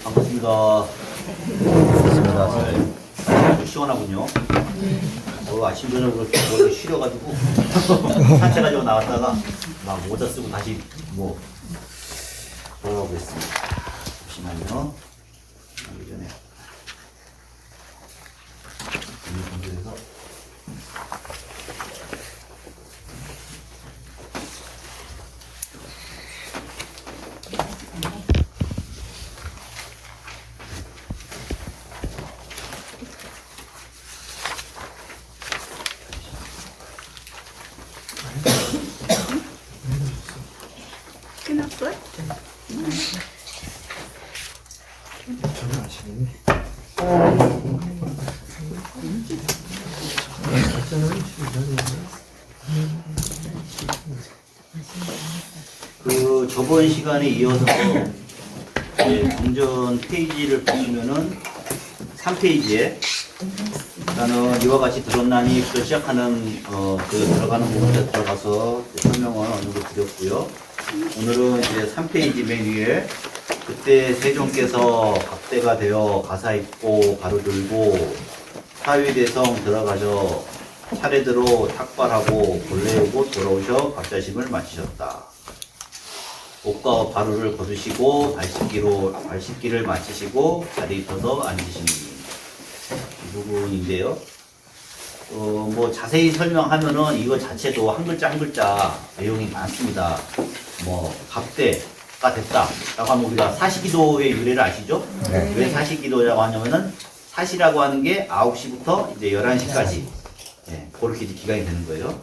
반갑습니다. 반갑습니다. 아주 시원하군요. 아침 저녁으로 원래 쉬려가지고 산책하려고 나왔다가 막 모자 쓰고 다시 뭐 돌아가고 있습니다. 잠시만요. 하기 전에 이 분들에서 끝났어요? 전혀 아시겠네. 그 저번 시간에 이어서 정전 페이지를 보시면은 3페이지에 일단은 이와 같이 드러나니부터 시작하는 그 들어가는 부분에 들어가서 설명을 어느 정도 드렸고요. 오늘은 이제 3페이지 맨 위에 그때 세종께서 각대가 되어 가사 입고 바로 들고 사위대성 들어가셔 차례대로 탁발하고 본래오고 돌아오셔 갑자심을 마치셨다. 옷과 바루를 거두시고 발씻기를 마치시고 자리에 서서 앉으시니 이 부분인데요. 뭐 자세히 설명하면은 이거 자체도 한 글자 한 글자 내용이 많습니다. 뭐 갑대가 됐다라고 하면 우리가 사시기도의 유래를 아시죠? 네. 왜 사시기도라고 하냐면은 사시라고 하는 게 9시부터 이제 11시까지 그렇게 이제 기간이 되는 거예요.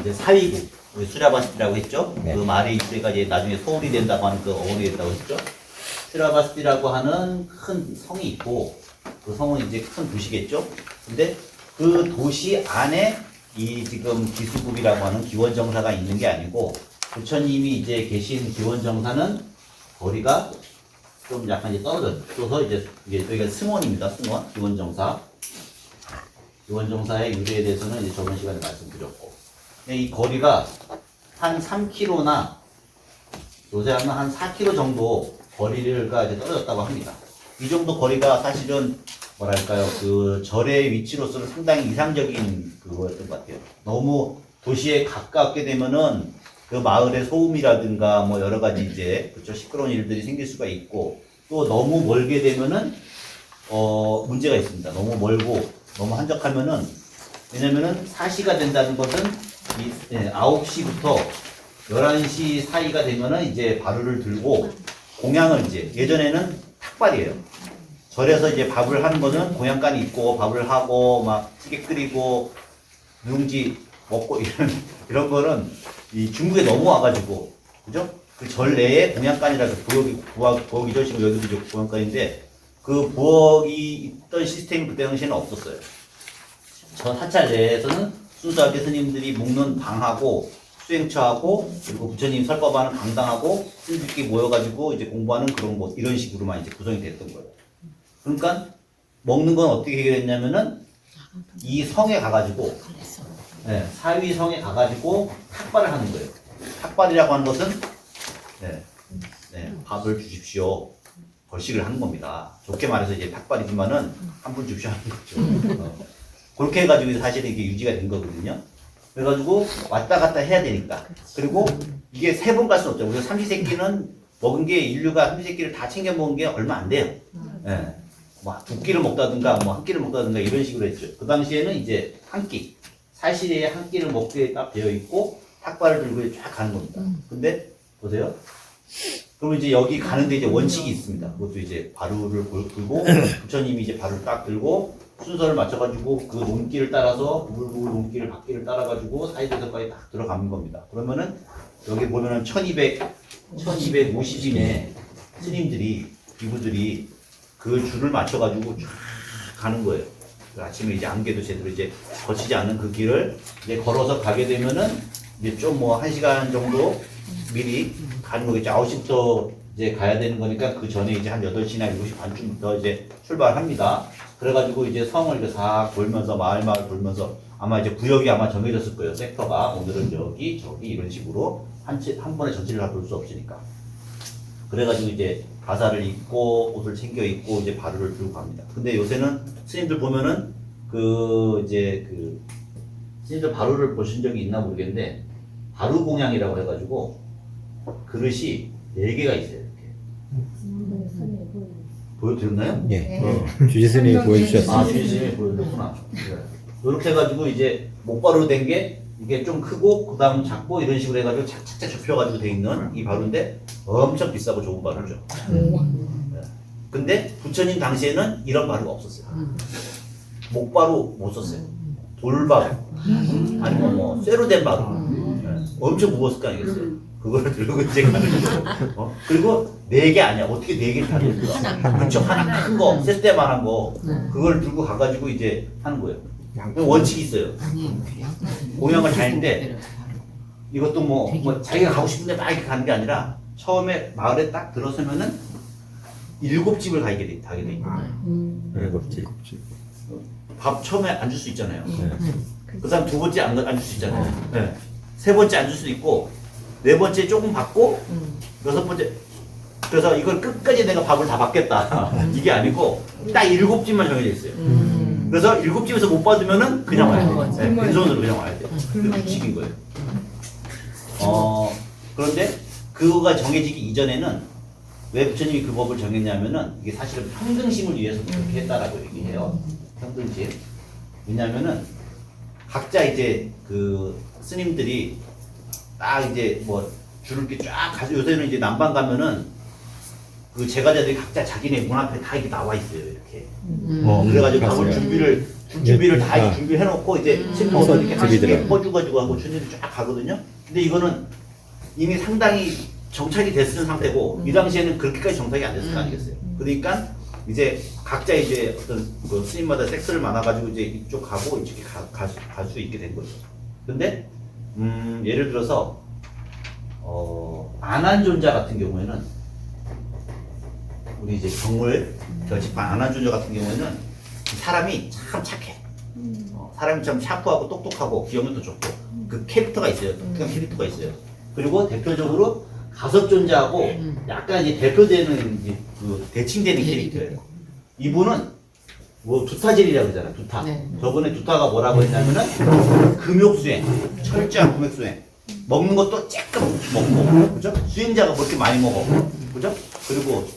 이제 사위국 수라바스티라고 했죠? 네. 그 말의 이주가 이제 나중에 서울이 된다고 하는 그 어원이 됐다고 했죠? 수라바스티라고 하는 큰 성이 있고 그 성은 이제 큰 도시겠죠? 근데 그 도시 안에 이 지금 기수국이라고 하는 기원정사가 있는 게 아니고 부처님이 이제 계신 기원정사는 거리가 좀 약간 이제 떨어져서 이제 여기가 승원입니다. 승원 기원정사. 기원정사의 유래에 대해서는 이제 저번 시간에 말씀드렸고, 이 거리가 한 3km나 요새 하면 한 4km 정도 거리가 이제 떨어졌다고 합니다. 이 정도 거리가 사실은 뭐랄까요, 그 절의 위치로서는 상당히 이상적인 그거였던 것 같아요. 너무 도시에 가깝게 되면은 그 마을의 소음이라든가 뭐 여러 가지 이제 그쵸 시끄러운 일들이 생길 수가 있고, 또 너무 멀게 되면은 문제가 있습니다. 너무 멀고 너무 한적하면은, 왜냐면은 사시가 된다는 것은 9시부터 11시 사이가 되면은 이제 바루를 들고 공양을 이제 예전에는 탁발이에요. 절에서 이제 밥을 하는 거는 공양간이 있고 밥을 하고 막 찌개 끓이고 누룽지 먹고 이런 거는 이 중국에 넘어와가지고 그죠? 그 절 내에 공양간이라서 부엌이죠. 지금 여기도 이제 공양간인데 그 부엌이 있던 시스템이 그때 당시에는 없었어요. 저 사찰 내에서는 순수하게 스님들이 묵는 방하고 수행처하고 그리고 부처님 설법하는 강당하고 스님들끼리 모여가지고 이제 공부하는 그런 곳 이런 식으로만 이제 구성이 됐던 거예요. 그러니까 먹는 건 어떻게 해결했냐면은 이 성에 가가지고 사위 성에 가가지고 탁발을 하는 거예요. 탁발이라고 하는 것은 밥을 주십시오. 벌식을 하는 겁니다. 좋게 말해서 이제 탁발이지만은 한 분 주십시오 하는 거죠. 그렇게 해가지고 사실은 이게 유지가 된 거거든요. 그래가지고 왔다 갔다 해야 되니까. 그리고 이게 세 번 갈 수는 없죠. 우리가 삼시세끼는 먹은 게 인류가 삼시세끼를 다 챙겨 먹은 게 얼마 안 돼요. 뭐 두 끼를 먹다든가 뭐 한 끼를 먹다든가 이런 식으로 했죠. 그 당시에는 이제 한 끼, 사시리에 한 끼를 먹게 딱 되어 있고 탁발을 들고 쫙 가는 겁니다. 근데 보세요. 그럼 이제 여기 가는데 이제 원칙이 있습니다. 그것도 이제 바루를 들고 부처님이 이제 바루를 딱 들고 순서를 맞춰가지고 그 논길을 따라서 부글부글 논길을 바퀴를 따라가지고 사이대서까지 딱 들어가는 겁니다. 그러면은 여기 보면은 1250인의 스님들이 비구들이 그 줄을 맞춰가지고 쫙 가는 거예요. 그 아침에 이제 안개도 제대로 이제 거치지 않는 그 길을 이제 걸어서 가게 되면은 이제 좀 뭐 1시간 정도 미리 가는 거겠죠. 9시부터 이제 가야 되는 거니까 그 전에 이제 한 8시나 7시 반쯤부터 이제 출발합니다. 그래가지고 이제 성을 이렇게 싹 돌면서 마을 돌면서 아마 이제 구역이 아마 정해졌을 거예요. 섹터가 오늘은 여기 저기 이런 식으로 한 번에 전체를 다 돌 수 없으니까. 그래가지고 이제 가사를 입고 옷을 챙겨 입고 이제 바루를 들고 갑니다. 근데 요새는 스님들 보면은 스님들 바루를 보신 적이 있나 모르겠는데 바루 공양이라고 해가지고 그릇이 4개가 있어요. 이렇게. 보여드렸나요? 예. 주지 스님이 보여주셨어요. 아, 주지스님이 보여줬구나. 이렇게 해가지고 이제 목바로 된 게 이게 좀 크고 그 다음 작고 이런 식으로 해가지고 착착착 접혀가지고 돼 있는 이 바루인데 엄청 비싸고 좋은 바루죠. 네. 근데 부처님 당시에는 이런 바루가 없었어요. 목바루 못 썼어요. 돌바루 아니면 뭐 쇠로 된 바루. 네. 엄청 무거웠을 거 아니겠어요. 그거를 들고 이제 가는 거. 그리고 4개 아니야. 어떻게 4개를 다 들고 가? 그렇죠. 하나 큰 거, 쇳대만한 거. 그걸 들고 가가지고 이제 하는 거예요. 원칙이 있어요. 공양을 다니는데 이것도 뭐 자기가 가고 싶은데 막 이렇게 가는 게 아니라 처음에 마을에 딱 들어서면은 7집을 가게 돼 있는 거예요. 7집. 밥 처음에 앉을 수 있잖아요. 그 다음 2번째 앉을 수 있잖아요. 네. 3번째 앉을 수도 있고 4번째 조금 받고 6번째 그래서 이걸 끝까지 내가 밥을 다 받겠다 이게 아니고 딱 7집만 정해져 있어요. 그래서 7집에서 못 받으면은 그냥 와야 돼. 네, 빈손으로 그냥 와야 돼. 그 규칙인 거예요. 그런데 그거가 정해지기 이전에는 왜 부처님이 그 법을 정했냐면은 이게 사실은 평등심을 위해서 그렇게 했다라고 얘기해요. 평등심. 왜냐면은 각자 이제 그 스님들이 딱 이제 뭐 줄을 이렇게 쫙 가지고 요새는 이제 남방 가면은 그 제가자들이 각자 자기네 문 앞에 다 이렇게 나와 있어요. 이렇게. 그래가지고 밥을 준비를 다 이렇게 준비해놓고 이제 신부가 이렇게 하나씩 퍼주가지고 하고 준비를 쫙 가거든요. 근데 이거는 이미 상당히 정착이 됐을 상태고 이 당시에는 그렇게까지 정착이 안 됐을 거 아니겠어요. 그러니까 이제 각자 이제 어떤 그 스님마다 섹스를 많아가지고 이제 이쪽 가고 이쪽에 갈 수 있게 된 거죠. 근데 예를 들어서 안한존자 같은 경우에는 우리 이제 경물 결집한 안한존자 같은 경우에는 사람이 참 착해. 사람이 참 샤프하고 똑똑하고 기억력도 좋고 그 캐릭터가 있어요. 특별한 캐릭터가 있어요. 그리고 대표적으로 가섭존자하고 약간 이제 대표되는 이제 그 대칭되는 캐릭터예요. 이분은 뭐 두타질이라고 그러잖아요. 두타. 저번에 두타가 뭐라고 했냐면은 금욕수행, 철저한 금욕수행. 먹는 것도 쬐끔 먹고, 그죠? 수행자가 그렇게 많이 먹어, 그죠? 그리고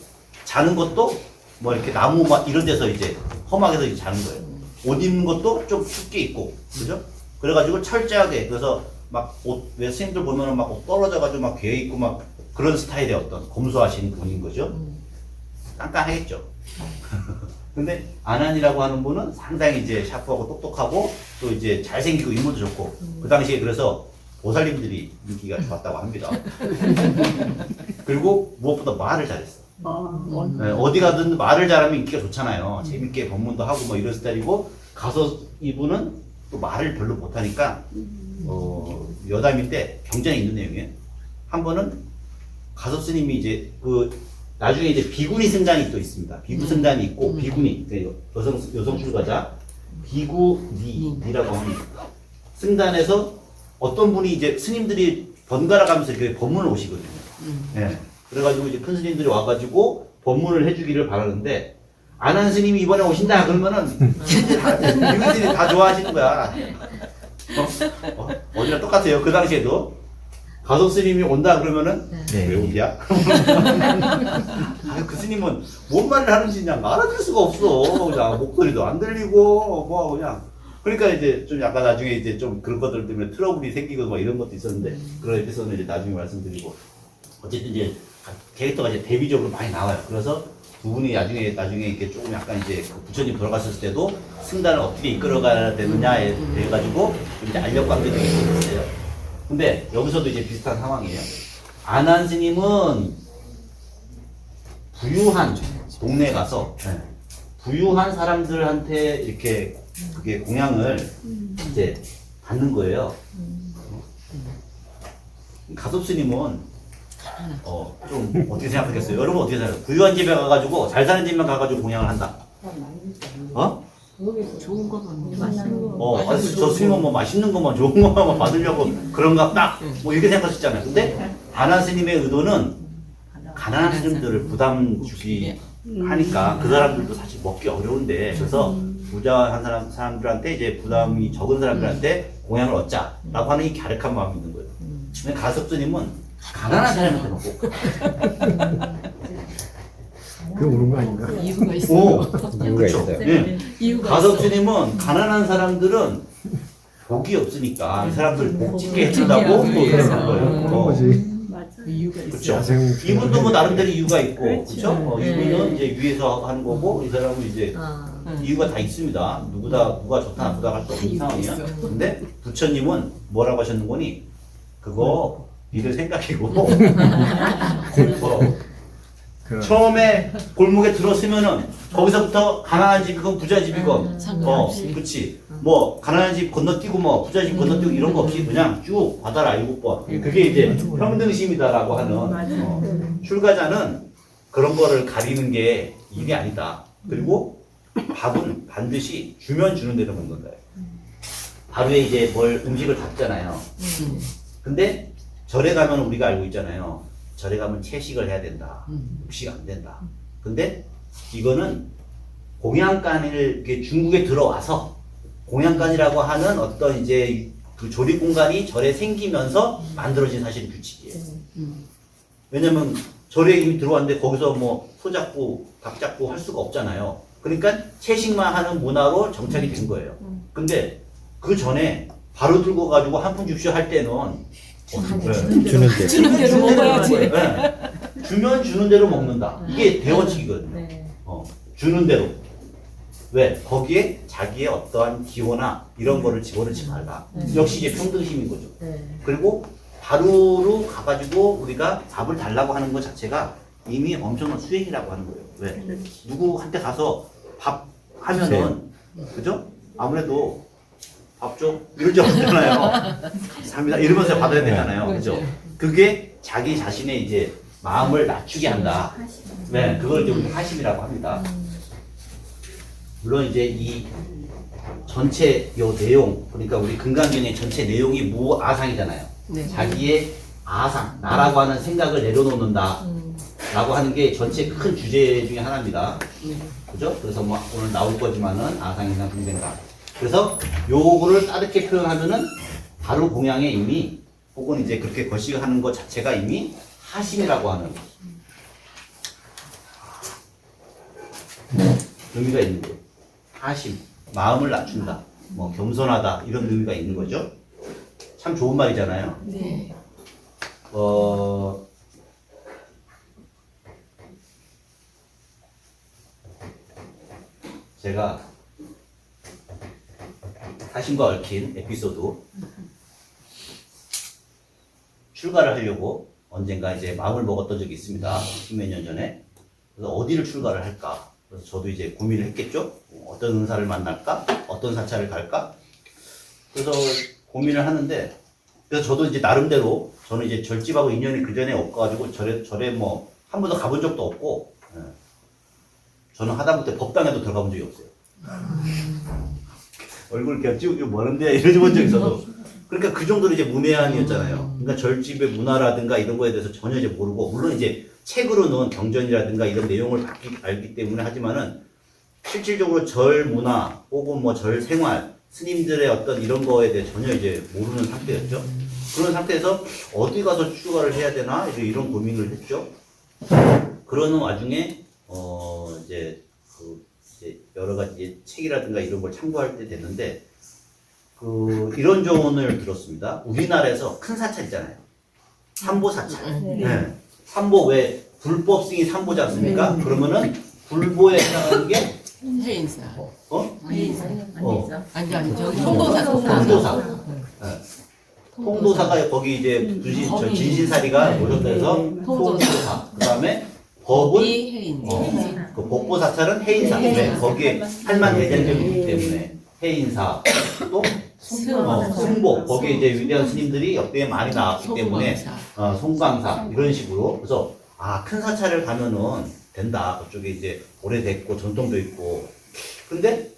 자는 것도 뭐 이렇게 나무 막 이런 데서 이제 험하게서 이제 자는 거예요. 옷 입는 것도 좀 춥게 입고, 그죠? 그래가지고 철저하게, 그래서 막 옷, 왜 스님들 보면은 막 옷 떨어져가지고 막 괴 입고 막 그런 스타일의 어떤 검소하신 분인 거죠. 깐깐하겠죠. 근데 안한이라고 하는 분은 상당히 이제 샤프하고 똑똑하고 또 이제 잘생기고 인물도 좋고 그 당시에 그래서 보살님들이 인기가 좋았다고 합니다. 그리고 무엇보다 말을 잘했어. 네, 어디 가든 말을 잘하면 인기가 좋잖아요. 재밌게 법문도 하고 뭐 이런 스타일이고 가서 이분은 또 말을 별로 못하니까 여담일 때 굉장히 있는 내용이에요. 한 번은 가섭 스님이 이제 그 나중에 이제 비구니 승단이 또 있습니다. 비구 승단이 있고 비구니 여성 출가자 비구니라고 하는 승단에서 어떤 분이 이제 스님들이 번갈아 가면서 이렇게 법문을 오시거든요. 네. 그래가지고 이제 큰 스님들이 와가지고 법문을 해주기를 바라는데 안한 스님이 이번에 오신다 그러면은 비구니들이 다 좋아하시는 거야. 어디나 똑같아요. 그 당시에도 가섭 스님이 온다 그러면은 왜 오냐? 그 스님은 뭔 말을 하는지 그냥 알아들 수가 없어. 그냥 목소리도 안 들리고 뭐 그냥 그러니까 이제 좀 약간 나중에 이제 좀 그런 것들 때문에 트러블이 생기고 뭐 이런 것도 있었는데 그런 에피소드는 이제 나중에 말씀드리고 어쨌든 이제 캐릭터가 이제 대비적으로 많이 나와요. 그래서 두 분이 나중에 이렇게 조금 약간 이제 부처님 돌아가셨을 때도 승단을 어떻게 이끌어가야 되느냐에 대해 가지고 이제 알력 관계도 있어요. 근데 여기서도 이제 비슷한 상황이에요. 안한 스님은 부유한 동네에 가서 부유한 사람들한테 이렇게 그게 공양을 이제 받는 거예요. 가섭 스님은 좀 어떻게 생각하겠어요? 여러분 어떻게 생각해요? 부유한 집에 가가지고 잘 사는 집만 가가지고 공양을 한다. 어? 좋은 거만 맛있는 저 스님은 뭐 맛있는 것만 좋은 것만 받으려고 그런갑다. 뭐 이렇게 생각하셨잖아요. 근데 가난 스님의 의도는 가난한 스님들을 부담 주기 하니까 그 사람들도 사실 먹기 어려운데 그래서 부자한 사람들한테 이제 부담이 적은 사람들한테 공양을 얻자라고 하는 이 갸륵한 마음이 있는 거예요. 근데 가섭스님은 가난한 사람한테 먹고 그 오는 거 아닌가? 이유가 있어. 이유가 그렇죠. 있어요. 예. 이유가 가섭스님은 가난한 사람들은 복이 없으니까 이 사람들 복 짓게 해준다고 또 그러는 거예요. 그런 거지. 맞아. 이유가 있어. 그렇죠. 야생 이분도 뭐 나름대로 이유가 있고, 그렇지. 그렇죠? 이분은 이제 위에서 하는 거고, 이 사람은 이제 이유가 다 있습니다. 누가 좋다 나쁘다 할 수 없는 이유가 상황이야. 있어. 근데 부처님은 뭐라고 하셨는 거니? 그거 니들 생각이고, 처음에 골목에 들었으면은 거기서부터 가난한 집이건 부자 집이건, 상관없이. 그렇지. 뭐 가난한 집 건너뛰고 뭐 부자 집 건너뛰고 이런 거 없이 그냥 쭉 받아라 7번. 그게 이제 평등심이다라고 하는 출가자는 그런 거를 가리는 게 일이 아니다. 그리고 밥은 반드시 주면 주는 대로 먹는 거예요. 하루에 이제 음식을 잡잖아요. 근데 절에 가면 우리가 알고 있잖아요. 절에 가면 채식을 해야 된다. 육식 안 된다. 근데 이거는 공양간을 이렇게 중국에 들어와서 공양간이라고 하는 어떤 이제 그 조립 공간이 절에 생기면서 만들어진 사실 규칙이에요. 왜냐면 절에 이미 들어왔는데 거기서 뭐 소잡고 밥 잡고 할 수가 없잖아요. 그러니까 채식만 하는 문화로 정착이 된 거예요. 근데 그 전에 바로 들고 가지고 한 푼 줍쇼 할 때는 주는데. 주는 대로 먹어야지. 네. 주면 주는 대로 먹는다. 이게 대원칙이거든요. 주는 대로. 왜? 거기에 자기의 어떠한 기호나 이런 거를 집어넣지 말라. 역시 이제 평등심인 거죠. 그리고 바로로 가가지고 우리가 밥을 달라고 하는 것 자체가 이미 엄청난 수행이라고 하는 거예요. 왜? 누구한테 가서 밥 하면은, 그죠? 아무래도 밥 좀, 이럴 줄 없잖아요. 감사합니다. 이러면서 받아야 되잖아요. 그죠? 그게 자기 자신의 이제 마음을 낮추게 한다. 네, 그걸 이제 우리 하심이라고 합니다. 물론 이제 이 전체 요 내용, 그러니까 우리 금강경의 전체 내용이 무아상이잖아요. 네. 자기의 아상, 나라고 하는 생각을 내려놓는다. 라고 하는 게 전체 큰 주제 중에 하나입니다. 그죠? 그래서 뭐 오늘 나올 거지만은 아상이나 분생각. 그래서 요거를 따르게 표현하면은 바로 공양에 이미 혹은 이제 그렇게 거시하는 것 자체가 이미 하심이라고 하는 의미가 있는 거예요. 하심, 마음을 낮춘다, 뭐 겸손하다 이런 의미가 있는 거죠. 참 좋은 말이잖아요. 네. 제가 하심과 얽힌 에피소드 출가를 하려고 언젠가 이제 마음을 먹었던 적이 있습니다. 십몇 년 전에. 그래서 어디를 출가를 할까? 그래서 저도 이제 고민을 했겠죠. 어떤 은사를 만날까? 어떤 사찰을 갈까? 그래서 고민을 하는데, 그래서 저도 이제 나름대로 저는 이제 절집하고 인연이 그 전에 없어가지고 절에 뭐 한 번도 가본 적도 없고, 저는 하다못해 법당에도 들어가 본 적이 없어요. 얼굴 그냥 찌우고 뭐하는데 이러지 본 적이 있어도. 그러니까 그 정도로 이제 문외한이었잖아요. 그러니까 절집의 문화라든가 이런 거에 대해서 전혀 이제 모르고, 물론 이제 책으로는 경전이라든가 이런 내용을 알기 때문에 하지만은 실질적으로 절 문화 혹은 뭐 절 생활, 스님들의 어떤 이런 거에 대해 전혀 이제 모르는 상태였죠. 그런 상태에서 어디 가서 출가를 해야 되나 이런 고민을 했죠. 그러는 와중에 이제 여러 가지 책이라든가 이런 걸 참고할 때 됐는데 이런 조언을 들었습니다. 우리나라에서 큰 사찰 있잖아요. 삼보 사찰. 네. 삼보 왜 불법 승이 삼보지 않습니까? 그러면은 불보에 해당하는 게 해인사. 해인사. 아니 저기 통도사. 통도사. 네. 통도사가 거기 이제 진신사리가 모셨다 해서 통도사. 그 다음에 법은 해인사. 그 법보 사찰은 해인사. 네. 거기에 할만 대장경이 있기 때문에 해인사. 또 승보. 거기에 이제 위대한 스님들이 역대에 많이 나왔기 때문에 송광사 이런 식으로. 그래서 큰 사찰을 가면은 된다. 그쪽에 이제 오래됐고 전통도 있고 근데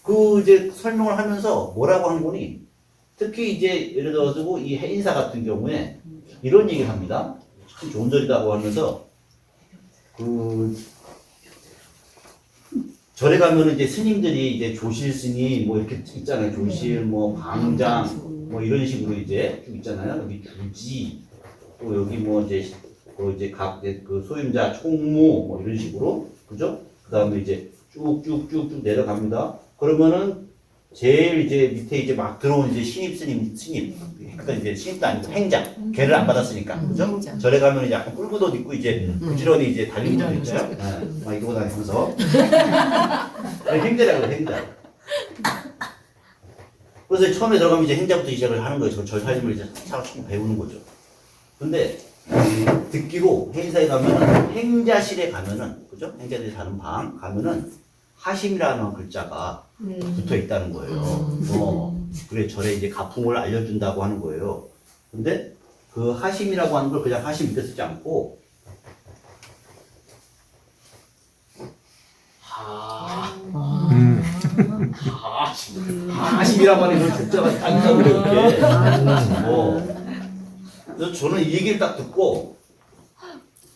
그 이제 설명을 하면서 뭐라고 한 거니? 특히 이제 예를 들어서 이 해인사 같은 경우에 이런 얘기를 합니다. 참 좋은 절이라고 하면서 그 절에 가면은 이제 스님들이 이제 조실 스님 뭐 이렇게 있잖아요. 조실 뭐 방장 뭐 이런 식으로 이제 쭉 있잖아요. 여기 주지 또 여기 뭐 이제 각 그 소임자 총무 뭐 이런 식으로 그죠? 그 다음에 이제 쭉쭉쭉쭉 내려갑니다. 그러면은 제일 이제 밑에 이제 막 들어온 이제 신입 그러니까 이제 신입도 아니고 행장 걔를 안 받았으니까 그죠? 행장. 절에 가면 이제 약간 뿔긋 옷 입고 이제 부지런히 이제 달리는 거 있잖아요. 네, 막 이러고 다니면서 행자라고 해요, 행자. 그래서 처음에 들어가면 이제 행자부터 시작을 하는 거예요. 절 살림을 이제 차곡차곡 배우는 거죠. 근데 듣기로 행사에 가면은 행자실에 가면은 그죠? 행자들이 사는 방 가면은 하심이라는 글자가 붙어 있다는 거예요. 그래 절에 이제 가풍을 알려준다고 하는 거예요. 근데 그 하심이라고 하는 걸 그냥 하심 이렇게 쓰지 않고 하심이란 말이 그 글자가 딱 있다고 이렇게. 그래서 저는 이 얘기를 딱 듣고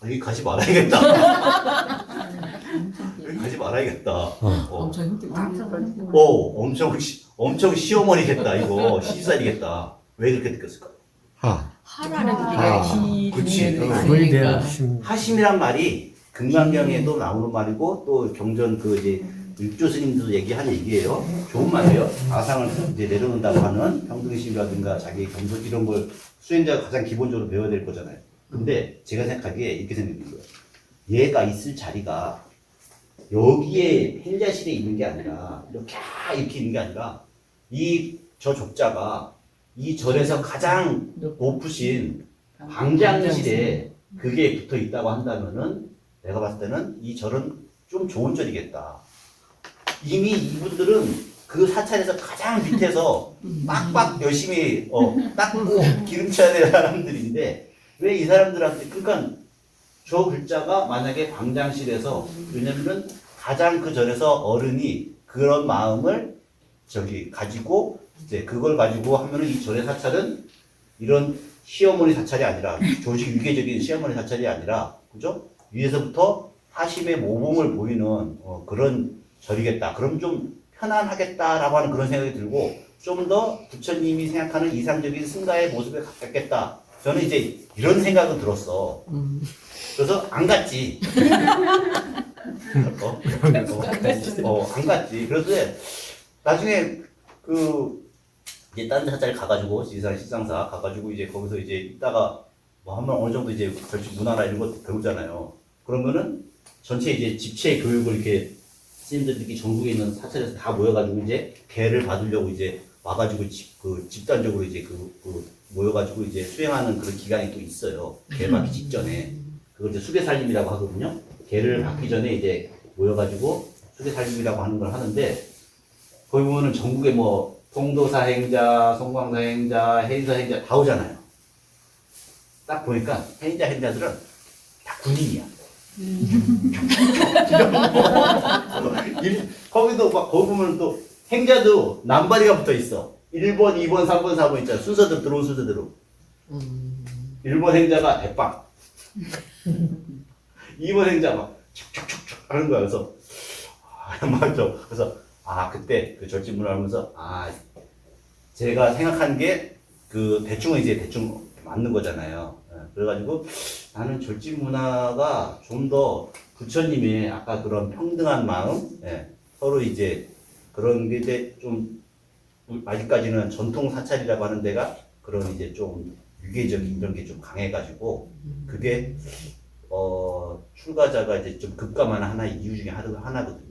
여기 가지 말아야겠다. 여기 가지 말아야겠다. 엄청 힘들다. 엄청 시어머니겠다. 이거 시집살이겠다. 왜 그렇게 느꼈을까요? 하라는 아, 게 그치. 그거에 대한 심. 하심이란 말이 금강경에도 나오는 말이고 또 경전 그 이제 육조 스님도 얘기한 얘기예요. 좋은 말이에요. 아상을 이제 내려놓는다고 하는 평등심이라든가 자기 경전 이런 걸 수행자가 가장 기본적으로 배워야 될 거잖아요. 근데 제가 생각하기에 이렇게 생각해요. 얘가 있을 자리가 여기에 행자실에 있는 게 아니라 이렇게 있는 게 아니라 저 족자가 이 절에서 가장 높으신 방장실에 그게 붙어 있다고 한다면은 내가 봤을 때는 이 절은 좀 좋은 절이겠다. 이미 이분들은 그 사찰에서 가장 밑에서 빡빡 열심히 닦고 기름쳐야 될 사람들인데 왜 이 사람들한테 그러니까 저 글자가 만약에 방장실에서 왜냐면은 가장 그 절에서 어른이 그런 마음을 가지고 이제 그걸 가지고 하면은 이 절의 사찰은 이런 시어머니 사찰이 아니라 조직 위계적인 시어머니 사찰이 아니라 그죠? 위에서부터 하심의 모범을 보이는 그런 절이겠다. 그럼 좀 편안하겠다라고 하는 그런 생각이 들고 좀 더 부처님이 생각하는 이상적인 승가의 모습에 가깝겠다. 저는 이제 이런 생각은 들었어. 그래서 안 갔지. 안 갔지. 그래서 나중에 이제 다른 사찰 가가지고 지리산 식상사 가가지고 이제 거기서 이제 있다가 뭐 한번 어느 정도 이제 절집 문화나 이런 거 배우잖아요. 그러면은 전체 이제 집체 교육을 이렇게 스님들이 전국에 있는 사찰에서 다 모여가지고 이제 개를 받으려고 이제 와가지고 집단적으로 이제 모여가지고 이제 수행하는 그런 기간이 또 있어요. 개 받기 직전에. 그걸 이제 수계살림이라고 하거든요. 개를 받기 전에 이제 모여가지고 수계살림이라고 하는 걸 하는데 거기 보면은 전국에 뭐 송도사 행자, 송광사 행자, 해인사 행자 다 오잖아요. 딱 보니까 행자들은 다 군인이야. 거기도 막 거기 보면 또 행자도 남발이가 붙어 있어. 1번, 2번, 3번, 4번 있잖아. 순서대로 들어온 순서대로. 1번 행자가 대빵. 2번 행자 막 촉촉촉촉 하는 거야. 그래서 맞죠. 그래서 그때 그 절집문을 하면서 제가 생각한 게 대충은 이제 대충 맞는 거잖아요. 그래가지고 나는 절집 문화가 좀 더 부처님의 아까 그런 평등한 마음, 서로 이제 그런 게 이제 좀 아직까지는 전통 사찰이라고 하는 데가 그런 이제 좀 유계적인 이런 게 좀 강해가지고 그게 출가자가 이제 좀 급감하는 하나의 이유 중에 하나거든요.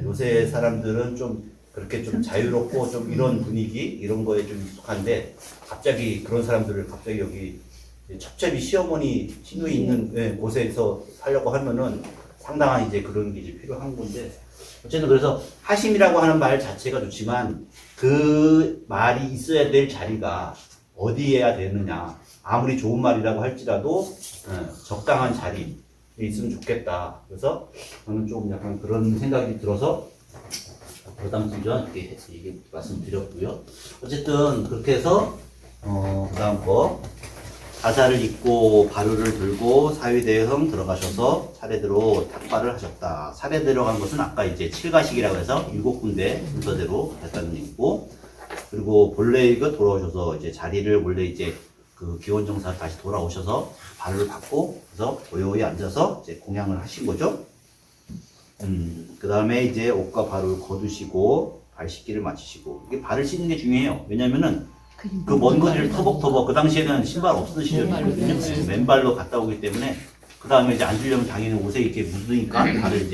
요새 사람들은 좀 그렇게 좀 자유롭고 좀 이런 분위기 이런 거에 좀 익숙한데 갑자기 그런 사람들을 갑자기 여기 첩첩이 시어머니 시누이 있는 곳에서 살려고 하면은 상당한 이제 그런 게 이제 필요한 건데 어쨌든 그래서 하심이라고 하는 말 자체가 좋지만 그 말이 있어야 될 자리가 어디에야 되느냐 아무리 좋은 말이라고 할지라도 적당한 자리에 있으면 좋겠다. 그래서 저는 좀 약간 그런 생각이 들어서 부담스죠 이렇게 말씀드렸고요. 어쨌든 그렇게 해서 그다음 거 가사를 읽고 바루를 들고 사위대형 들어가셔서 차례대로 탁발을 하셨다. 차례 들어간 것은 아까 이제 7가식이라고 해서 7군데 순서대로 했다는 얘기고, 그리고 본래 이거 돌아오셔서 이제 자리를 원래 이제 그 기원정사 다시 돌아오셔서 발을 받고 그래서 고요히 앉아서 이제 공양을 하신 거죠. 그 다음에 이제 옷과 발을 거두시고 발 씻기를 마치시고, 이게 발을 씻는 게 중요해요. 왜냐면은 그 먼 거리를 터벅터벅, 그 당시에는 신발 없던 시절이거든요. 네, 맨발로 갔다 오기 때문에 그 다음에 이제 앉으려면 당연히 옷에 이렇게 묻으니까 발을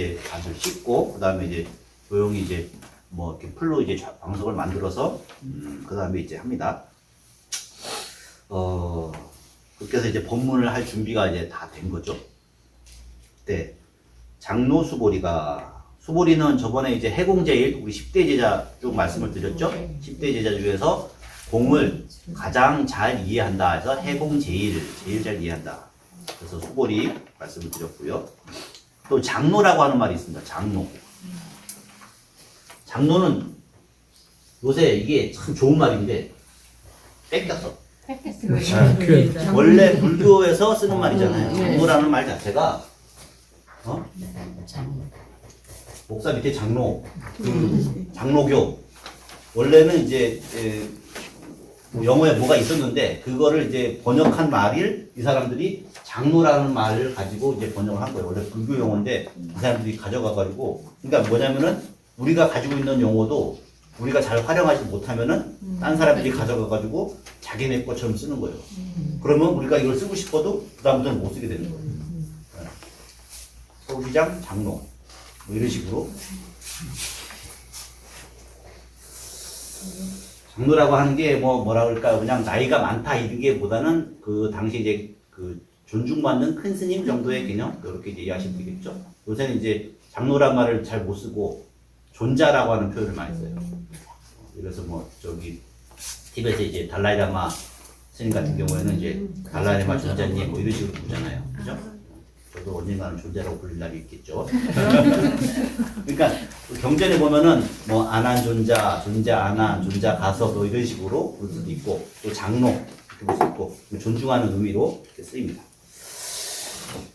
씻고 그 다음에 이제 조용히 이제 뭐 이렇게 풀로 이제 방석을 만들어서 그 다음에 이제 합니다. 그렇게 해서 이제 법문을 할 준비가 이제 다 된 거죠. 네. 장로 수보리는 저번에 이제 해공제일 우리 10대 제자 쭉 말씀을 드렸죠. 10대 제자 중에서 공을 가장 잘 이해한다 해서 해공제일, 제일 잘 이해한다. 그래서 수보리 말씀을 드렸고요. 또 장로라고 하는 말이 있습니다. 장로는 요새 이게 참 좋은 말인데 뺏겼어. 원래 불교에서 쓰는 말이잖아요. 장로라는 말 자체가 목사 밑에 장로, 장로교. 원래는 이제 뭐 영어에 뭐가 있었는데 그거를 이제 번역한 말을 이 사람들이 장로라는 말을 가지고 이제 번역을 한 거예요. 원래 불교 용어인데 이 사람들이 가져가가지고, 그러니까 뭐냐면은 우리가 가지고 있는 용어도 우리가 잘 활용하지 못하면은 딴 사람들이 가져가가지고 자기네 것처럼 쓰는 거예요. 그러면 우리가 이걸 쓰고 싶어도 그다음부터는 못 쓰게 되는 거예요. 서울시장 장로 뭐 이런 식으로. 장로라고 하는 게 뭐라 그럴까요? 그냥 나이가 많다 이런 게 보다는 그 당시 이제 그 존중받는 큰 스님 정도의 개념, 이렇게 이제 이해하시면 되겠죠. 요새는 이제 장로란 말을 잘 못 쓰고 존자라고 하는 표현을 많이 써요. 그래서 뭐 저기 티벳에 이제 달라이라마 스님 같은 경우에는 이제 달라이라마 존자님 뭐 이런 식으로 부르잖아요. 그죠? 저도 언젠가는 존재라고 부를 날이 있겠죠. 그러니까 경전에 보면은 뭐 안한 존자, 존자 안한, 존자 가서 뭐 이런 식으로 부를 수도 있고, 또 장로 이렇게 볼 수 있고, 존중하는 의미로 이렇게 쓰입니다.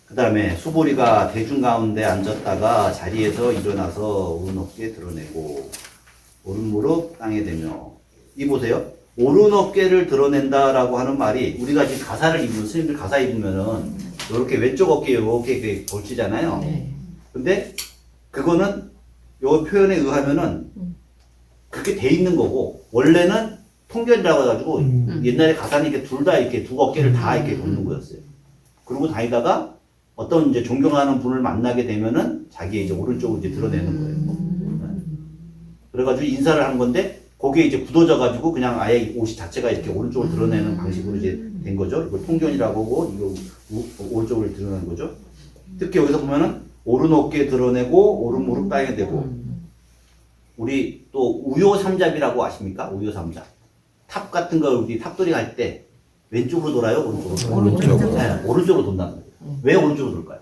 그 다음에 수보리가 대중 가운데 앉았다가 자리에서 일어나서 오른 어깨 드러내고 오른 무릎 땅에 대며, 이 보세요. 오른 어깨를 드러낸다라고 하는 말이, 우리가 지금 가사를 입으면, 스님들 가사 입으면은 이렇게 왼쪽 어깨 이렇게 걸치잖아요. 근데 그거는 요 표현에 의하면은 그렇게 돼 있는 거고, 원래는 통견이라고 해가지고 옛날에 가사는 이렇게 둘 다 이렇게 두 어깨를 다 이렇게 놓는 거였어요. 그러고 다니다가 어떤 이제 존경하는 분을 만나게 되면은 자기의 이제 오른쪽을 이제 드러내는 거예요. 그래가지고 인사를 하는 건데 거기에 이제 굳어져가지고 그냥 아예 옷이 자체가 이렇게 오른쪽을 드러내는 방식으로 이제 된 거죠. 이걸 통견이라고 하고 이거 오른쪽을 드러내는 거죠. 특히 여기서 보면은 오른 어깨 드러내고 오른 무릎 땅에 대고, 우리 또 우요삼잡이라고 아십니까? 우요삼잡. 탑 같은 거 우리 탑돌이 할 때 왼쪽으로 돌아요? 오른쪽으로 돌아요? 오른쪽으로. 네, 오른쪽으로 돈다는 거예요. 왜 오른쪽으로 돌까요?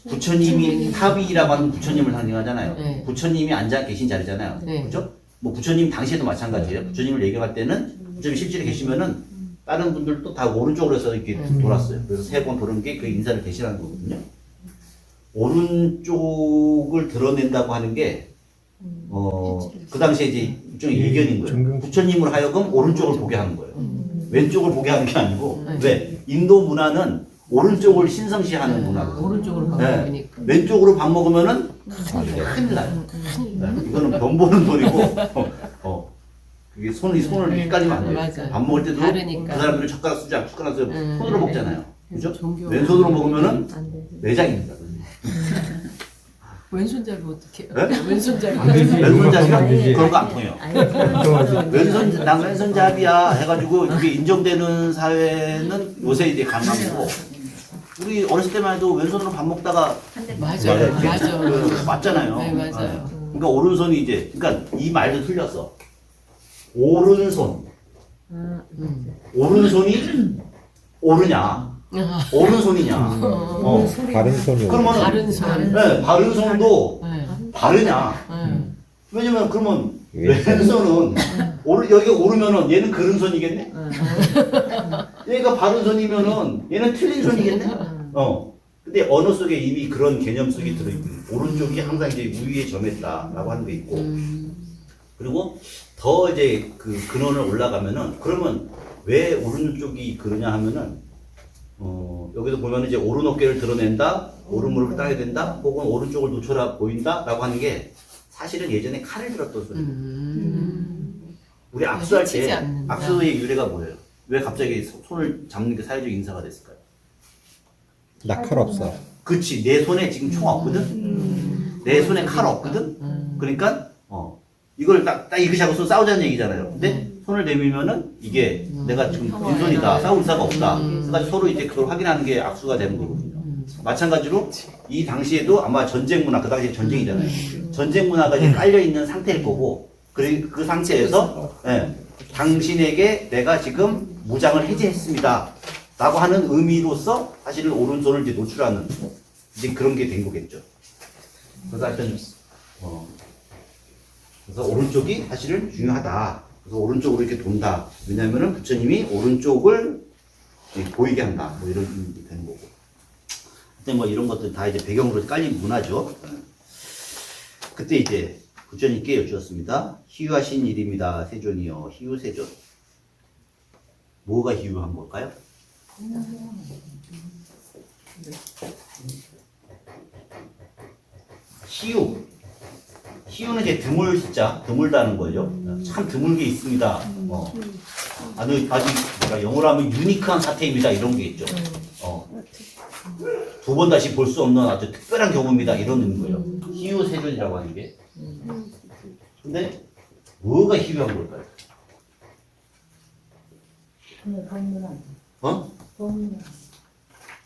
부처님이 탑이라고 하는 부처님을 상징하잖아요. 네. 부처님이 앉아 계신 자리잖아요. 네. 그렇죠? 뭐 부처님 당시에도 마찬가지예요. 부처님을 얘기할 때는 부처님 실제로 계시면은 다른 분들도 다 오른쪽으로 해서 이렇게 돌았어요. 그래서 3번 도는 게 그 인사를 대신하는 거거든요. 오른쪽을 드러낸다고 하는 게 그 당시에 이제 일종의 예견인 거예요. 부처님을 하여금 오른쪽을 보게 하는 거예요. 왼쪽을 보게 하는 게 아니고, 왜? 인도 문화는 오른쪽을 신성시하는 문화거든요. 오른쪽으로 네. 가보니까. 왼쪽으로 밥 먹으면은 큰일 나요. 네. 이거는 병 보는 돈이고, 그게 손을 헷갈리면 안 돼요. 맞아요. 밥 먹을 때도 다르니까. 그 사람들은 젓가락 쓰지 않고 숟가락 쓰고 손으로 먹잖아요. 그죠? 종교. 왼손으로 먹으면은 매장입니다. 왼손잡이 어떻게 해요? 네? 왼손잡이. 왼손잡이가 안 되지. 그런 거 안 통해요. 난 왼손잡이야 해가지고 이게 인정되는 사회는 요새 이제 강남이고, 우리 어렸을 때만 해도 왼손으로 밥 먹다가 맞아요. 맞아. 맞잖아요. 네, 맞아요. 그러니까 오른손이 이제, 그러니까 이 말도 틀렸어. 오른손. 오른손이 오르냐? 오른손이냐? 바른 손이 그러면 다른 손. 네, 바른 손도 네. 바르냐? 네. 왜냐면 그러면 왼손. 왼손은 여기가 오르면은 얘는 그른 손이겠네? 얘가 바른 손이면은 얘는 틀린 손이겠네? 근데 언어 속에 이미 그런 개념 속에 들어있고 오른쪽이 항상 이제 우위에 점했다라고 하는 게 있고 그리고 더 이제 그 근원을 올라가면은 그러면 왜 오른쪽이 그러냐 하면은 여기도 보면은 이제 오른 어깨를 드러낸다, 오른 무릎을 따야 된다, 혹은 오른쪽을 노쳐라 보인다라고 하는 게 사실은 예전에 칼을 들었던 소리예요. 우리 악수할 해치지 때 않는다. 악수의 유래가 뭐예요? 왜 갑자기 손을 잡는 게 사회적 인사가 됐을까요? 나 칼 없어. 그치, 내 손에 지금 총 없거든? 내 손에 칼 없거든? 그러니까, 이걸 딱 이것이 하고 싸우자는 얘기잖아요. 근데 손을 내밀면은 이게 내가 지금 빈손이다, 싸울 의사가 없다. 그래서 서로 이제 그걸 확인하는 게 악수가 되는 거거든요. 마찬가지로 이 당시에도 아마 전쟁 문화, 그 당시에 전쟁이잖아요. 전쟁 문화가 이제 깔려있는 상태일 거고, 그 상태에서, 당신에게 내가 지금 무장을 해제했습니다. 라고 하는 의미로서 사실은 오른손을 이제 노출하는 이제 그런 게 된 거겠죠. 그래서 하여튼, 그래서 오른쪽이 사실은 중요하다. 그래서 오른쪽으로 이렇게 돈다. 왜냐면은 부처님이 오른쪽을 보이게 한다. 뭐 이런 의미도 되는 거고. 하여튼 뭐 이런 것들 다 이제 배경으로 깔린 문화죠. 그때 이제 부처님께 여쭈었습니다. 희유하신 일입니다. 세존이요. 희유세존. 뭐가 희유한 걸까요? 희유. 희유는 이제 드물자, 드물다는 거죠. 참 드물게 있습니다. 아주 뭐라 영어로 하면 유니크한 사태입니다. 이런 게 있죠. 두 번 다시 볼 수 없는 아주 특별한 경우입니다. 이런 의미예요. 희유세존이라고 하는 게. 근데 뭐가 희유한 걸까요?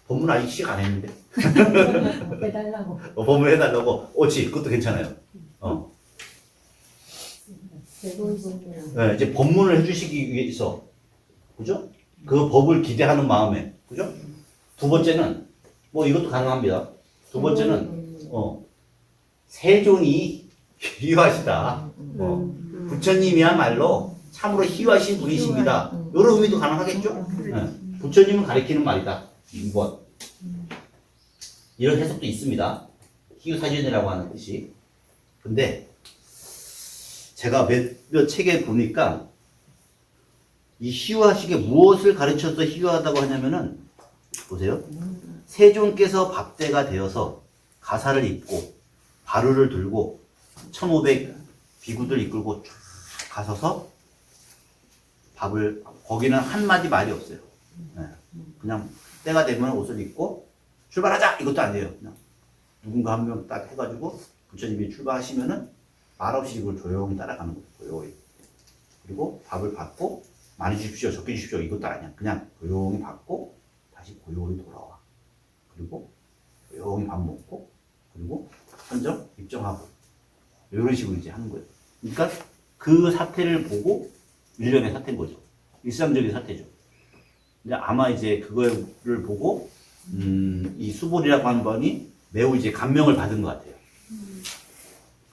법문 아직 시작 안 했는데. 해달라고. 법문 해달라고. 옳지, 그것도 괜찮아요. 네, 이제 법문을 해주시기 위해서, 그죠? 그 법을 기대하는 마음에, 그죠? 두 번째는, 뭐 이것도 가능합니다. 두 번째는, 세존이 희유하시다. 부처님이야말로 참으로 희유하신 분이십니다. 이런 의미도 가능하겠죠? 네, 부처님을 가리키는 말이다. 이번. 이런 해석도 있습니다. 희유사전이라고 하는 뜻이. 근데 제가 몇 책에 보니까 이 희유하시게 무엇을 가르쳐서 희유하다고 하냐면은 보세요. 세존께서 밥대가 되어서 가사를 입고 바루를 들고 1500 비구들 이끌고 쭉 가서서 밥을 거기는 한마디 말이 없어요. 그냥 때가 되면 옷을 입고 출발하자 이것도 아니에요. 그냥 누군가 한 명 딱 해가지고 부처님이 출발하시면은 말없이 이걸 조용히 따라가는 거예요. 조용히. 그리고 밥을 받고 많이 주십시오, 적게 주십시오 이것도 아니야. 그냥 조용히 받고 다시 고요히 돌아와. 그리고 조용히 밥 먹고 그리고 선정 입정하고 이런 식으로 이제 하는 거예요. 그러니까 그 사태를 보고 일련의 사태인 거죠. 일상적인 사태죠. 근데 아마 이제 그거를 보고 이 수보리라고 하는 분이 매우 이제 감명을 받은 것 같아요.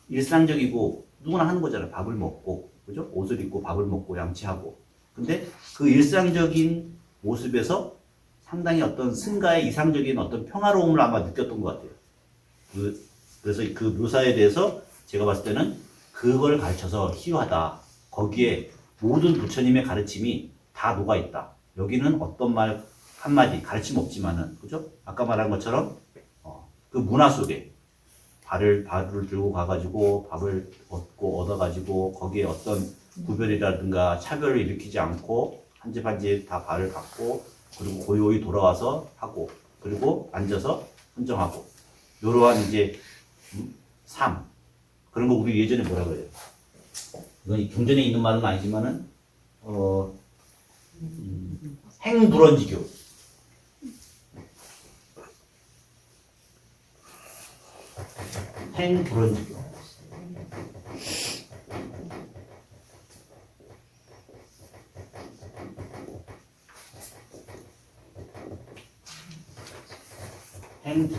일상적이고 누구나 하는 거잖아요. 밥을 먹고, 그죠? 옷을 입고 밥을 먹고 양치하고. 근데 그 일상적인 모습에서 상당히 어떤 승가의 이상적인 어떤 평화로움을 아마 느꼈던 것 같아요. 그래서 그 묘사에 대해서 제가 봤을 때는 그걸 가르쳐서 희유하다. 거기에 모든 부처님의 가르침이 다 녹아있다. 여기는 어떤 말 한마디 가르침 없지만은, 그죠? 아까 말한 것처럼 그 문화 속에 발을 들고 가가지고 밥을 얻어가지고 거기에 어떤 구별이라든가 차별을 일으키지 않고 한 집 한 집 다 발을 갖고 그리고 고요히 돌아와서 하고 그리고 앉아서 선정하고 이러한 이제 삶 그런 거 우리 예전에 뭐라 그래요? 이건 경전에 있는 말은 아니지만은 행불언지교 행불언지교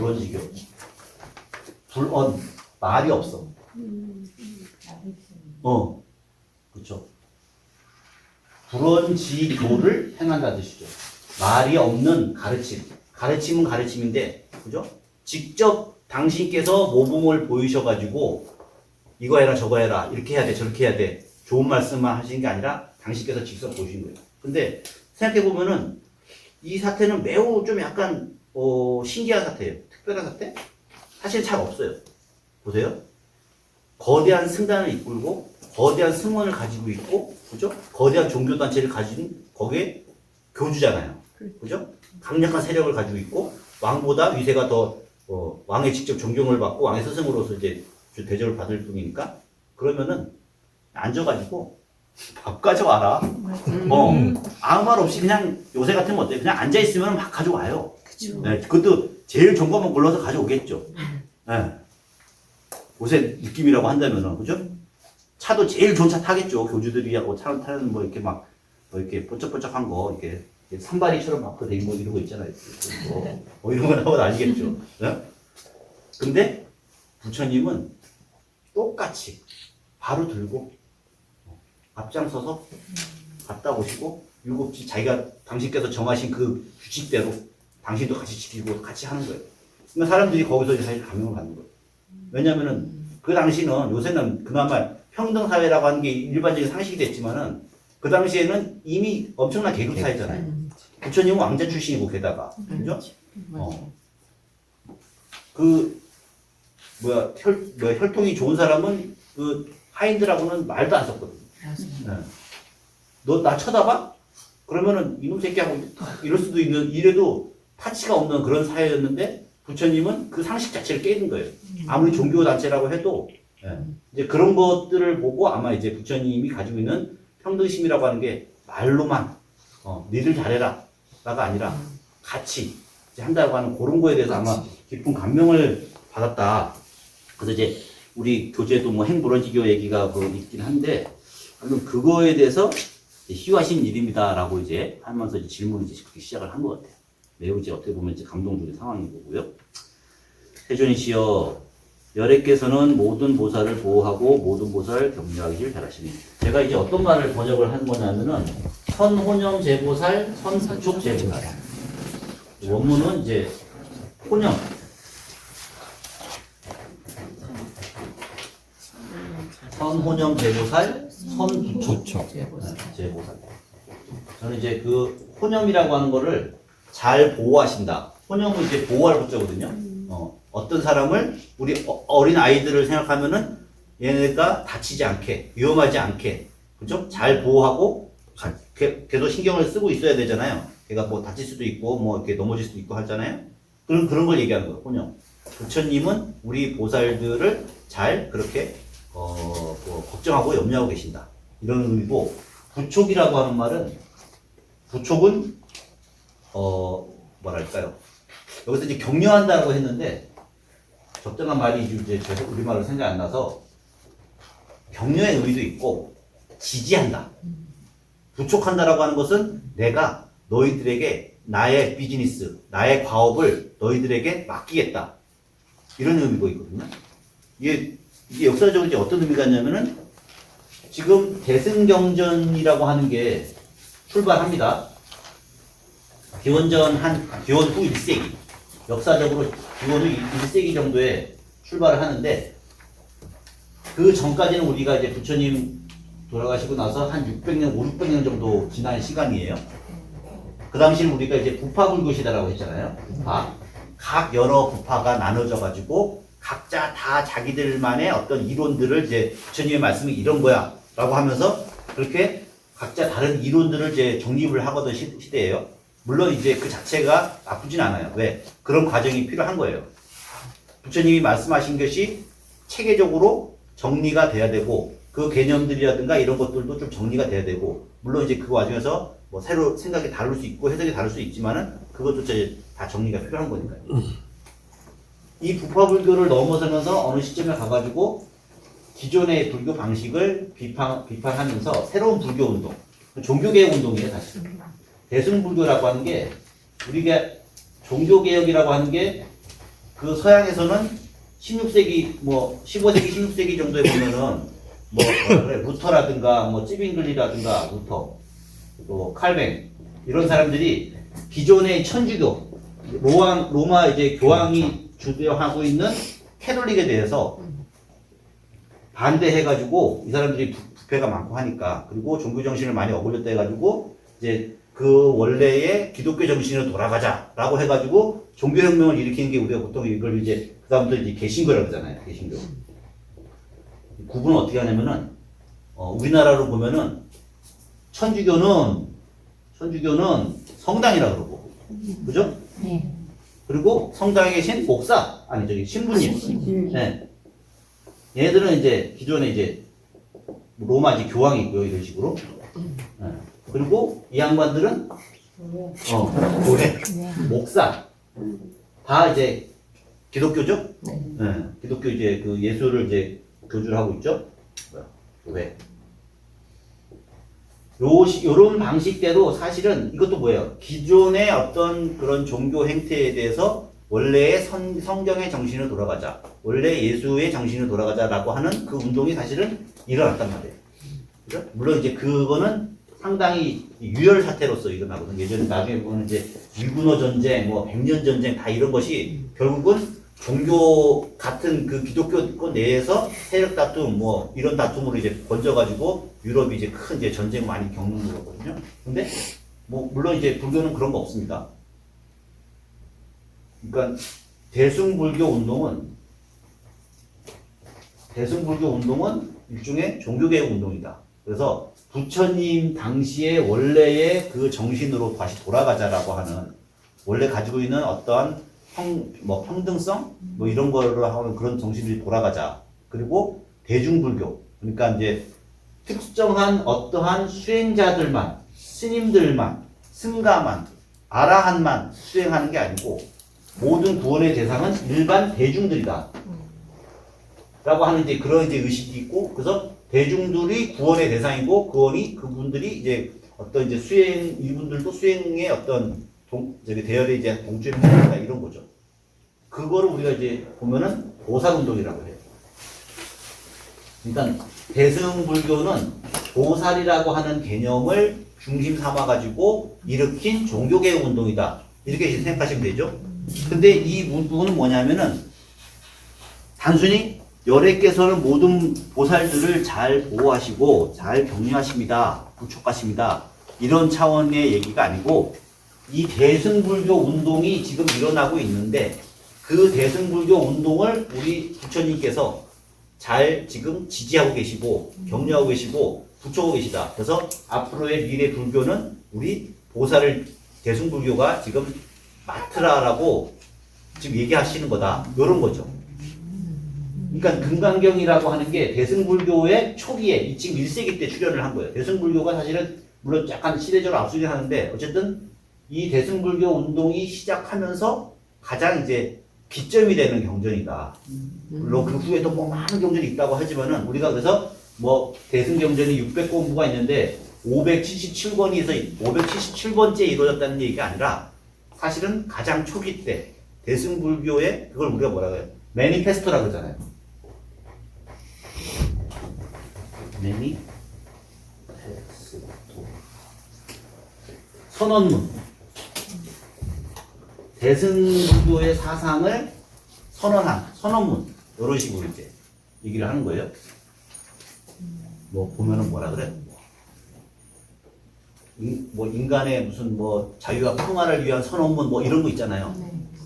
불원지교. 불언. 말이 없어. 그렇죠. 불언지교를 행한다는 뜻이죠. 말이 없는 가르침. 가르침은 가르침인데, 그죠? 직접 당신께서 모범을 보이셔가지고 이거 해라 저거 해라 이렇게 해야 돼 저렇게 해야 돼 좋은 말씀만 하시는 게 아니라 당신께서 직접 보신 거예요. 근데 생각해보면은 이 사태는 매우 좀 약간 신기한 사태예요. 특별한 사태? 사실 잘 없어요. 보세요. 거대한 승단을 이끌고 거대한 승원을 가지고 있고 그죠? 거대한 종교단체를 가진 거기에 교주잖아요. 그죠? 강력한 세력을 가지고 있고 왕보다 위세가 더 왕의 직접 존경을 받고 왕의 스승으로서 이제 대접을 받을 뿐이니까 그러면은 앉아가지고 밥 가져와라. 아무 말 없이 그냥 요새 같으면 어때요? 그냥 앉아있으면 막 가져와요. 그쵸. 네, 그것도 제일 좋은 것만 골라서 가져오겠죠. 네. 요새 느낌이라고 한다면은, 그죠? 차도 제일 좋은 차 타겠죠. 교주들이 하고 차 타는 뭐 이렇게 막, 이렇게 번쩍번쩍한 거, 이렇게 산바리처럼 막 그 뭐 이런 거 있잖아요. 이런 거 나오면 알겠죠. 네? 근데 부처님은 똑같이 바로 들고 앞장서서 갔다 오시고 일곱지 자기가 당신께서 정하신 그 규칙대로 당신도 같이 지키고 같이 하는 거예요. 그러니까 사람들이 거기서 이제 사실 감명을 받는 거예요. 왜냐면은 그 당시는 요새는 그나마 평등사회라고 하는 게 일반적인 상식이 됐지만은 그 당시에는 이미 엄청난 계급 사회잖아요. 부처님은 왕자 출신이고 게다가 그죠? 혈통이 좋은 사람은 그 하인들하고는 말도 안 썼거든요. 네. 너 나 쳐다봐? 그러면은 이놈 새끼하고 이럴 수도 있는 이래도 타치가 없는 그런 사회였는데 부처님은 그 상식 자체를 깨는 거예요. 아무리 종교 단체라고 해도 이제 그런 것들을 보고 아마 이제 부처님이 가지고 있는 평등심이라고 하는 게 말로만 니들 잘해라 라가 아니라 같이 이제 한다고 하는 그런 거에 대해서 아마 깊은 감명을 받았다. 그래서 이제 우리 교재도 뭐 행불원지교 얘기가 있긴 한데 방금 그거에 대해서 희화신 일입니다라고 이제 하면서 이제 질문을 이제 그렇게 시작을 한 것 같아요. 매우 이제 어떻게 보면 이제 감동적인 상황인 거고요. 세존이시여, 열애께서는 모든 보살을 보호하고 모든 보살 격려하기를 잘하시니. 제가 이제 어떤 말을 번역을 한 거냐면은 선호념 제보살, 선부촉 제보살. 원문은 이제 호념. 선호념 제보살, 선부촉 제보살. 저는 이제 그 호념이라고 하는 거를 잘 보호하신다. 호념은 이제 보호할 부자거든요. 어떤 사람을 우리 어린 아이들을 생각하면은 얘네가 다치지 않게, 위험하지 않게, 그죠? 잘 보호하고 계속 신경을 쓰고 있어야 되잖아요. 걔가 뭐 다칠 수도 있고 뭐 이렇게 넘어질 수도 있고 하잖아요. 그런 걸 얘기하는 거예요. 호념. 부처님은 우리 보살들을 잘 그렇게 걱정하고 염려하고 계신다. 이런 의미고, 부촉이라고 하는 말은, 부촉은, 뭐랄까요. 여기서 이제 격려한다고 했는데, 적절한 말이 이제 우리말로 생각이 안 나서, 격려의 의미도 있고, 지지한다. 부촉한다라고 하는 것은 내가 너희들에게 나의 비즈니스, 나의 과업을 너희들에게 맡기겠다. 이런 의미가 있거든요. 이게 역사적으로 이제 어떤 의미가 있냐면은 지금 대승경전이라고 하는 게 출발합니다. 기원 후 1세기. 역사적으로 기원 후 1세기 정도에 출발을 하는데 그 전까지는 우리가 이제 부처님 돌아가시고 나서 한 600년, 500년 정도 지난 시간이에요. 그 당시는 우리가 이제 부파불교시다라고 했잖아요. 부파. 각 여러 부파가 나눠져 가지고 각자 다 자기들만의 어떤 이론들을 이제 부처님의 말씀이 이런 거야 라고 하면서 그렇게 각자 다른 이론들을 이제 정립을 하거든 시대예요. 물론 이제 그 자체가 나쁘진 않아요. 왜? 그런 과정이 필요한 거예요. 부처님이 말씀하신 것이 체계적으로 정리가 돼야 되고 그 개념들이라든가 이런 것들도 좀 정리가 돼야 되고 물론 이제 그 과정에서 뭐 새로 생각이 다를 수 있고 해석이 다를 수 있지만은 그것도 이제 다 정리가 필요한 거니까요. 이 부파불교를 넘어서면서 어느 시점에 가가지고 기존의 불교 방식을 비판하면서 새로운 불교 운동, 종교개혁 운동이에요, 사실. 대승불교라고 하는 게 우리가 종교개혁이라고 하는 게 그 서양에서는 16세기 뭐 15세기 16세기 정도에 보면은 뭐 뭐라 그래 루터라든가 뭐 찌빙글리라든가 루터 또 칼뱅 이런 사람들이 기존의 천주교 로마 이제 교황이 주도하고 있는 캐톨릭에 대해서 반대해가지고 이 사람들이 부패가 많고 하니까 그리고 종교 정신을 많이 어글렸다 해가지고 이제 그 원래의 기독교 정신으로 돌아가자라고 해가지고 종교혁명을 일으키는 게 우리가 보통 이걸 이제 그 다음부터 이제 개신교라고 그러잖아요. 개신교. 구분은 어떻게 하냐면은 우리나라로 보면은 천주교는 성당이라 그러고 그죠? 네. 그리고 성당에 계신 목사 아니 저기 신부님. 네. 얘네들은 이제 기존에 이제 로마 이제 교황이 있고요 이런 식으로. 네. 그리고 이 양반들은 교회, 목사 다 이제 기독교죠? 네. 기독교 이제 그 예수를 이제 교주를 하고 있죠. 교회. 요런 방식대로 사실은 이것도 뭐예요? 기존의 어떤 그런 종교 행태에 대해서 원래의 성경의 정신으로 돌아가자. 원래 예수의 정신으로 돌아가자라고 하는 그 운동이 사실은 일어났단 말이에요. 그죠? 물론 이제 그거는 상당히 유혈 사태로서 일어나거든요. 예전에 나중에 보면 이제 유군어 전쟁, 뭐 백년 전쟁 다 이런 것이 결국은 종교 같은 그 기독교 내에서 세력 다툼 뭐 이런 다툼으로 이제 번져가지고 유럽이 이제 큰 이제 전쟁 많이 겪는 거거든요. 근데 뭐 물론 이제 불교는 그런 거 없습니다. 그러니까 대승불교 운동은 일종의 종교개혁 운동이다. 그래서 부처님 당시의 원래의 그 정신으로 다시 돌아가자라고 하는 원래 가지고 있는 어떠한 평등성 뭐 이런 거로 하는 그런 정신들이 돌아가자. 그리고 대중불교 그러니까 이제 특정한 어떠한 수행자들만 스님들만 승가만 아라한만 수행하는 게 아니고 모든 구원의 대상은 일반 대중들이다. 라고 하는 이제 그런 이제 의식이 있고 그래서 대중들이 구원의 대상이고 그분들이 이제 어떤 이제 이분들도 수행의 어떤 대열에 이제 동조를 해야 된다 이런 거죠. 그거를 우리가 이제 보면은 보살운동이라고 해요. 그러니까 대승불교는 보살이라고 하는 개념을 중심 삼아가지고 일으킨 종교개혁 운동이다. 이렇게 생각하시면 되죠. 근데 이 부분은 뭐냐면은 단순히 열애께서는 모든 보살들을 잘 보호하시고 잘 격려하십니다. 부축하십니다. 이런 차원의 얘기가 아니고 이 대승불교 운동이 지금 일어나고 있는데 그 대승불교 운동을 우리 부처님께서 잘 지금 지지하고 계시고 격려하고 계시고 부추고 계시다. 그래서 앞으로의 미래 불교는 우리 보살을 대승불교가 지금 맡으라라고 지금 얘기하시는 거다. 이런 거죠. 그러니까 금강경이라고 하는 게 대승불교의 초기에 지금 1세기 때 출현을 한 거예요. 대승불교가 사실은 물론 약간 시대적으로 앞서긴 하는데 어쨌든 이 대승불교 운동이 시작하면서 가장 이제 기점이 되는 경전이다. 물론 그 후에도 뭐 많은 경전이 있다고 하지만은 우리가 그래서 뭐 대승경전이 600권부가 있는데 577권에서 577번째 이루어졌다는 얘기가 아니라 사실은 가장 초기 때 대승불교의 그걸 우리가 뭐라고 해요? 매니페스토라고 그러잖아요. 매니페스토. 선언문. 대승불교의 사상을 선언한 선언문. 이런 식으로 이제 얘기를 하는 거예요. 뭐 보면은 뭐라 그래? 뭐 인간의 무슨 뭐 자유와 평화를 위한 선언문 뭐 이런 거 있잖아요.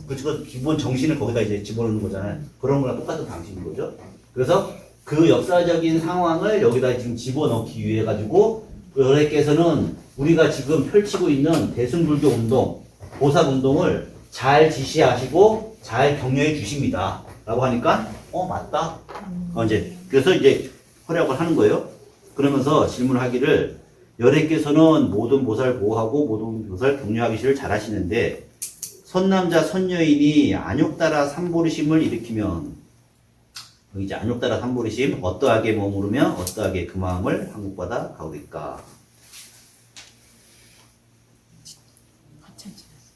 그렇죠. 기본 정신을 거기다 이제 집어넣는 거잖아요. 그런 거랑 똑같은 방식인 거죠. 그래서 그 역사적인 상황을 여기다 지금 집어넣기 위해 가지고 여러분께서는 우리가 지금 펼치고 있는 대승불교 운동, 보살 운동을 잘 지시하시고 잘 격려해 주십니다. 라고 하니까 맞다. 이제 그래서 이제 활약을 하는 거예요. 그러면서 질문하기를 여래께서는 모든 보살 보호하고 모든 보살 격려하기를 잘 하시는데 선남자 선여인이 안욕따라 삼보리심을 일으키면 이제 안욕따라 삼보리심 어떠하게 머무르며 어떠하게 그 마음을 한국받아 가오리까. 한참 지났어.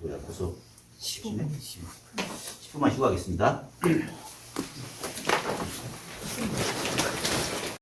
뭐야 벌써 15분. 10분만 쉬고 가겠습니다.